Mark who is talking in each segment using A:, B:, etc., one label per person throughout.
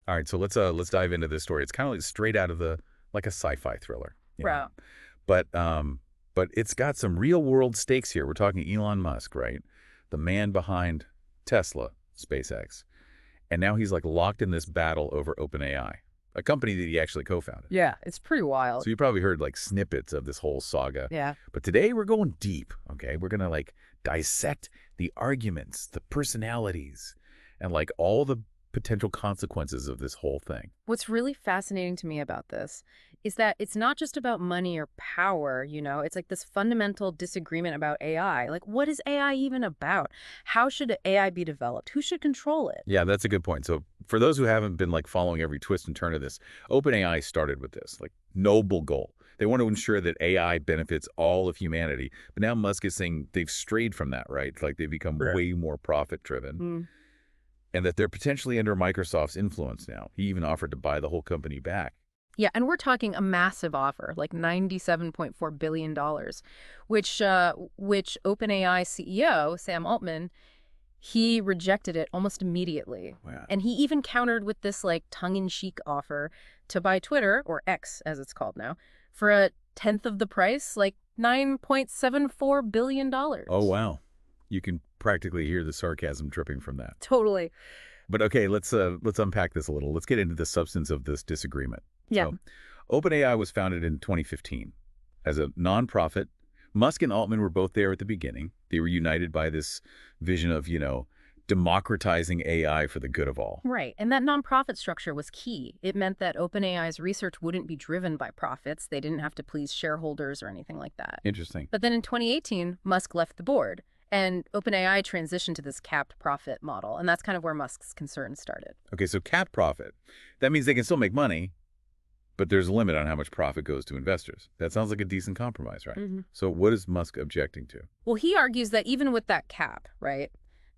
A: All right, so let's dive into this story. It's kind of like straight out of like a sci-fi thriller, you know.
B: Bro.
A: But but it's got some real-world stakes here. We're talking Elon Musk, right? The man behind Tesla, SpaceX. And now he's like locked in this battle over OpenAI, a company that he actually co-founded.
B: Yeah, it's pretty wild.
A: So you probably heard like snippets of this whole saga.
B: Yeah.
A: But today we're going deep, okay? We're going to like dissect the arguments, the personalities, and like all the potential consequences of this whole thing.
B: What's really fascinating to me about this is that it's not just about money or power, it's like this fundamental disagreement about AI. Like, what is AI even about? How should AI be developed? Who should control it?
A: Yeah, that's a good point. So for those who haven't been like following every twist and turn of this, OpenAI started with this like noble goal. They want to ensure that AI benefits all of humanity. But now Musk is saying they've strayed from that, right? Like they've become
B: Right.
A: way more profit driven
B: Mm.
A: and that they're potentially under Microsoft's influence now. He even offered to buy the whole company back.
B: Yeah, and we're talking a massive offer, like $97.4 billion, which OpenAI CEO Sam Altman, he rejected it almost immediately.
A: Wow.
B: And he even countered with this like tongue-in-cheek offer to buy Twitter, or X as it's called now, for a tenth of the price, like $9.74 billion.
A: Oh, wow. You can practically hear the sarcasm dripping from that.
B: Totally.
A: But okay, let's unpack this a little. Let's get into the substance of this disagreement.
B: Yeah.
A: So, OpenAI was founded in 2015 as a nonprofit. Musk and Altman were both there at the beginning. They were united by this vision of, democratizing AI for the good of all.
B: Right. And that nonprofit structure was key. It meant that OpenAI's research wouldn't be driven by profits. They didn't have to please shareholders or anything like that.
A: Interesting.
B: But then in 2018, Musk left the board, and OpenAI transitioned to this capped profit model. And that's kind of where Musk's concerns started.
A: Okay, so capped profit. That means they can still make money, but there's a limit on how much profit goes to investors. That sounds like a decent compromise, right?
B: Mm-hmm.
A: So what is Musk objecting to?
B: Well, he argues that even with that cap, right,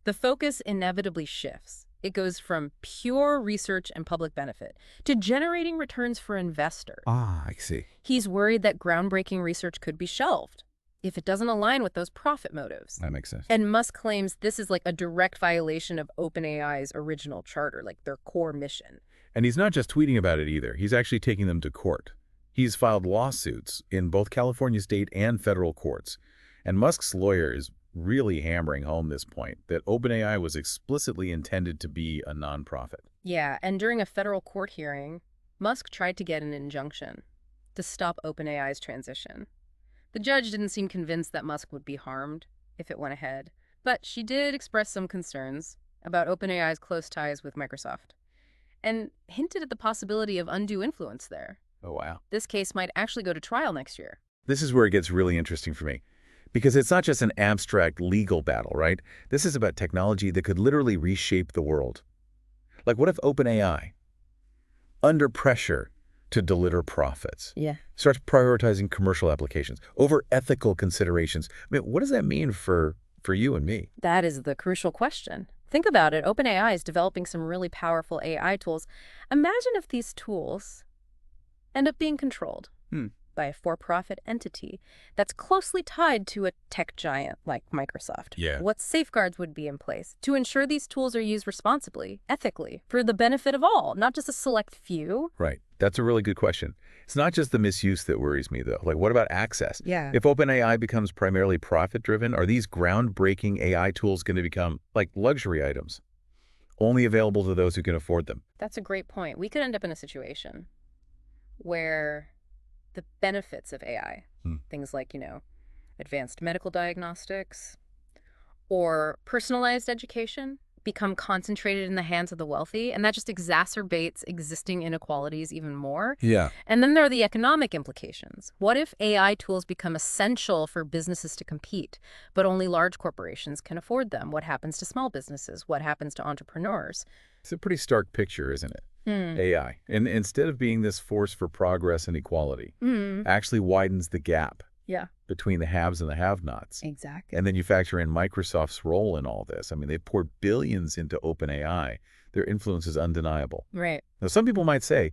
B: the focus inevitably shifts. It goes from pure research and public benefit to generating returns for investors.
A: Ah, I see.
B: He's worried that groundbreaking research could be shelved if it doesn't align with those profit motives.
A: That makes sense.
B: And Musk claims this is like a direct violation of OpenAI's original charter, like their core mission.
A: And he's not just tweeting about it either. He's actually taking them to court. He's filed lawsuits in both California state and federal courts. And Musk's lawyer is really hammering home this point, that OpenAI was explicitly intended to be a nonprofit.
B: Yeah, and during a federal court hearing, Musk tried to get an injunction to stop OpenAI's transition. The judge didn't seem convinced that Musk would be harmed if it went ahead, but she did express some concerns about OpenAI's close ties with Microsoft and hinted at the possibility of undue influence there.
A: Oh, wow.
B: This case might actually go to trial next year.
A: This is where it gets really interesting for me. Because it's not just an abstract legal battle, right? This is about technology that could literally reshape the world. Like what if OpenAI, under pressure to deliver profits, starts prioritizing commercial applications over ethical considerations? I mean, what does that mean for you and me?
B: That is the crucial question. Think about it. OpenAI is developing some really powerful AI tools. Imagine if these tools end up being controlled by a for-profit entity that's closely tied to a tech giant like Microsoft.
A: Yeah.
B: What safeguards would be in place to ensure these tools are used responsibly, ethically, for the benefit of all, not just a select few?
A: Right. That's a really good question. It's not just the misuse that worries me, though. Like, what about access?
B: Yeah.
A: If OpenAI becomes primarily profit-driven, are these groundbreaking AI tools going to become like luxury items, only available to those who can afford them?
B: That's a great point. We could end up in a situation where the benefits of AI, things like, advanced medical diagnostics or personalized education, become concentrated in the hands of the wealthy, and that just exacerbates existing inequalities even more.
A: Yeah.
B: And then there are the economic implications. What if AI tools become essential for businesses to compete, but only large corporations can afford them? What happens to small businesses? What happens to entrepreneurs?
A: It's a pretty stark picture, isn't it? AI. And instead of being this force for progress and equality, actually widens the gap between the haves and the have-nots.
B: Exactly.
A: And then you factor in Microsoft's role in all this. I mean, they poured billions into OpenAI. Their influence is undeniable.
B: Right.
A: Now, some people might say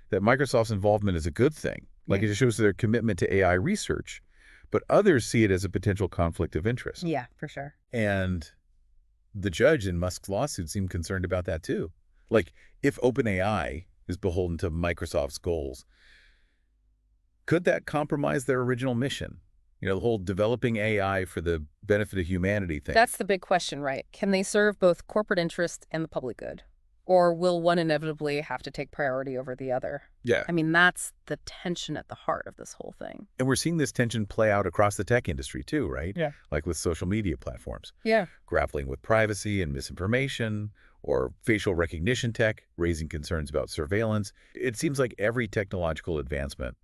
A: that Microsoft's involvement is a good thing, like it just shows their commitment to AI research, but others see it as a potential conflict of interest.
B: Yeah, for sure.
A: And the judge in Musk's lawsuit seemed concerned about that too. Like, if OpenAI is beholden to Microsoft's goals, could that compromise their original mission? The whole developing AI for the benefit of humanity thing.
B: That's the big question, right? Can they serve both corporate interest and the public good? Or will one inevitably have to take priority over the other?
A: Yeah.
B: I mean, that's the tension at the heart of this whole thing.
A: And we're seeing this tension play out across the tech industry too, right?
B: Yeah.
A: Like with social media platforms.
B: Yeah.
A: Grappling with privacy and misinformation, or facial recognition tech, raising concerns about surveillance. It seems like every technological advancement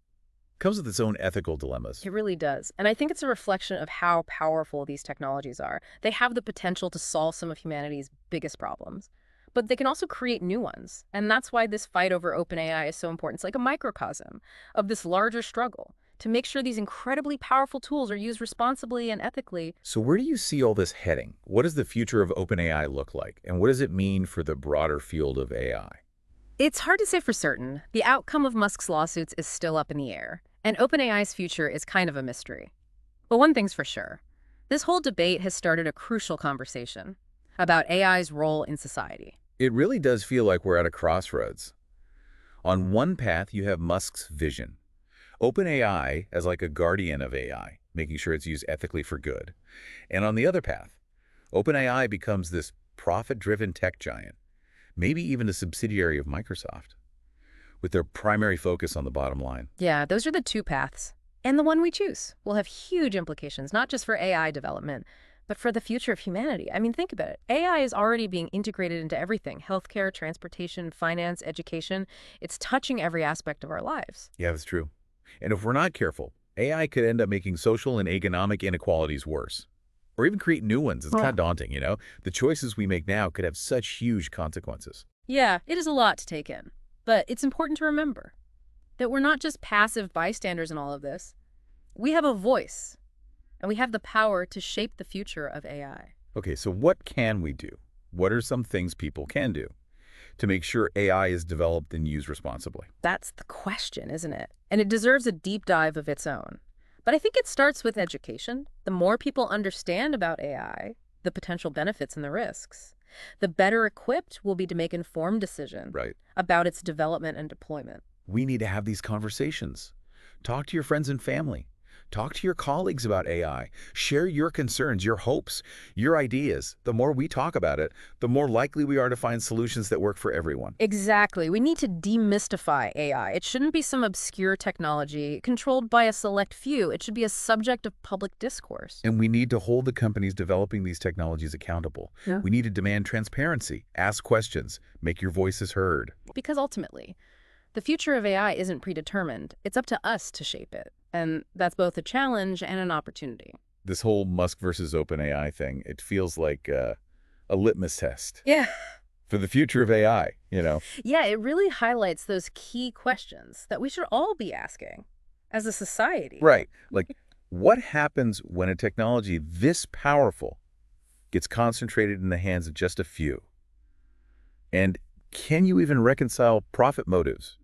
A: comes with its own ethical dilemmas.
B: It really does. And I think it's a reflection of how powerful these technologies are. They have the potential to solve some of humanity's biggest problems, but they can also create new ones. And that's why this fight over OpenAI is so important. It's like a microcosm of this larger struggle to make sure these incredibly powerful tools are used responsibly and ethically.
A: So where do you see all this heading? What does the future of OpenAI look like? And what does it mean for the broader field of AI?
B: It's hard to say for certain. The outcome of Musk's lawsuits is still up in the air, and OpenAI's future is kind of a mystery. But one thing's for sure. This whole debate has started a crucial conversation about AI's role in society.
A: It really does feel like we're at a crossroads. On one path, you have Musk's vision. OpenAI as like a guardian of AI, making sure it's used ethically for good. And on the other path, OpenAI becomes this profit-driven tech giant, maybe even a subsidiary of Microsoft, with their primary focus on the bottom line.
B: Yeah, those are the two paths. And the one we choose will have huge implications, not just for AI development, but for the future of humanity. I mean, think about it. AI is already being integrated into everything: healthcare, transportation, finance, education. It's touching every aspect of our lives.
A: Yeah, that's true. And if we're not careful, AI could end up making social and economic inequalities worse, or even create new ones. It's kind of daunting, The choices we make now could have such huge consequences.
B: Yeah, it is a lot to take in. But it's important to remember that we're not just passive bystanders in all of this. We have a voice, and we have the power to shape the future of AI.
A: Okay, so what can we do? What are some things people can do to make sure AI is developed and used responsibly?
B: That's the question, isn't it? And it deserves a deep dive of its own. But I think it starts with education. The more people understand about AI, the potential benefits and the risks, the better equipped we'll be to make informed decisions about its development and deployment.
A: We need to have these conversations. Talk to your friends and family. Talk to your colleagues about AI. Share your concerns, your hopes, your ideas. The more we talk about it, the more likely we are to find solutions that work for everyone.
B: Exactly. We need to demystify AI. It shouldn't be some obscure technology controlled by a select few. It should be a subject of public discourse.
A: And we need to hold the companies developing these technologies accountable.
B: Yeah.
A: We need to demand transparency, ask questions, make your voices heard.
B: Because ultimately, the future of AI isn't predetermined. It's up to us to shape it. And that's both a challenge and an opportunity.
A: This whole Musk versus OpenAI thing, it feels like a litmus test.
B: Yeah.
A: For the future of AI,
B: Yeah, it really highlights those key questions that we should all be asking as a society.
A: Right. Like, what happens when a technology this powerful gets concentrated in the hands of just a few? And can you even reconcile profit motives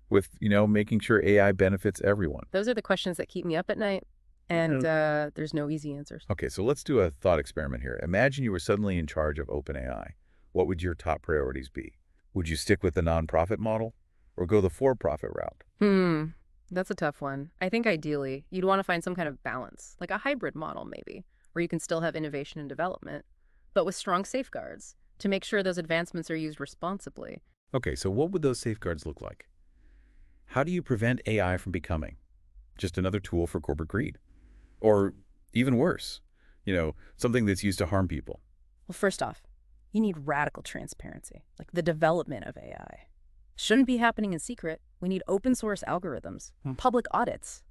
A: with, making sure AI benefits everyone?
B: Those are the questions that keep me up at night, and there's no easy answers.
A: Okay, so let's do a thought experiment here. Imagine you were suddenly in charge of OpenAI. What would your top priorities be? Would you stick with the nonprofit model or go the for-profit route?
B: That's a tough one. I think ideally, you'd want to find some kind of balance, like a hybrid model maybe, where you can still have innovation and development, but with strong safeguards to make sure those advancements are used responsibly.
A: Okay, so what would those safeguards look like? How do you prevent AI from becoming just another tool for corporate greed? Or even worse, something that's used to harm people?
B: Well, first off, you need radical transparency, like the development of AI. Shouldn't be happening in secret. We need open source algorithms, public audits,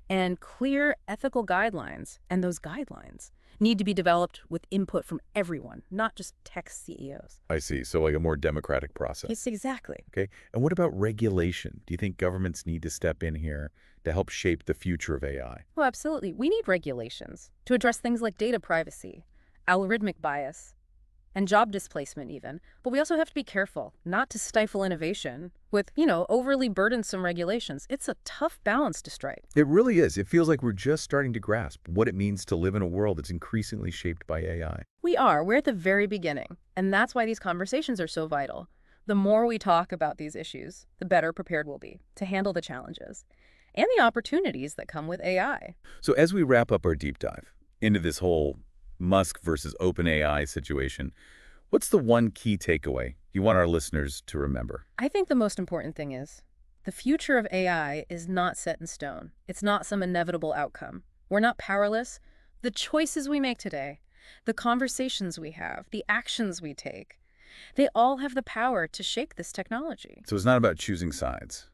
B: and clear ethical guidelines. And those guidelines need to be developed with input from everyone, not just tech CEOs.
A: I see. So like a more democratic process.
B: Yes, exactly.
A: Okay. And what about regulation? Do you think governments need to step in here to help shape the future of AI?
B: Well, absolutely. We need regulations to address things like data privacy, algorithmic bias, and job displacement even. But we also have to be careful not to stifle innovation with, overly burdensome regulations. It's a tough balance to strike.
A: It really is. It feels like we're just starting to grasp what it means to live in a world that's increasingly shaped by AI.
B: We are. We're at the very beginning. And that's why these conversations are so vital. The more we talk about these issues, the better prepared we'll be to handle the challenges and the opportunities that come with AI.
A: So as we wrap up our deep dive into this whole Musk versus OpenAI situation, what's the one key takeaway you want our listeners to remember?
B: I think the most important thing is the future of AI is not set in stone. It's not some inevitable outcome. We're not powerless. The choices we make today, the conversations we have, the actions we take, they all have the power to shape this technology.
A: So it's not about choosing sides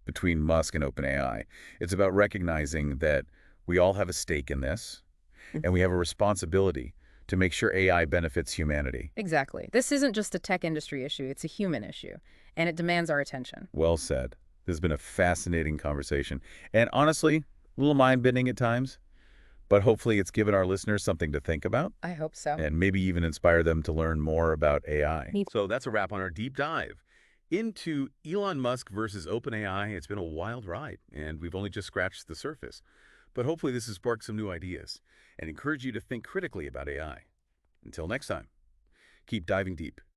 A: between Musk and OpenAI. It's about recognizing that we all have a stake in this, and we have a responsibility to make sure AI benefits humanity.
B: Exactly. This isn't just a tech industry issue, it's a human issue, and it demands our attention.
A: Well said. This has been a fascinating conversation, and honestly, a little mind-bending at times, but hopefully it's given our listeners something to think about
B: I hope so.
A: and maybe even inspire them to learn more about AI.
C: So that's a wrap on our deep dive into Elon Musk versus OpenAI. It's been a wild ride, and we've only just scratched the surface. But hopefully this has sparked some new ideas and encouraged you to think critically about AI. Until next time, keep diving deep.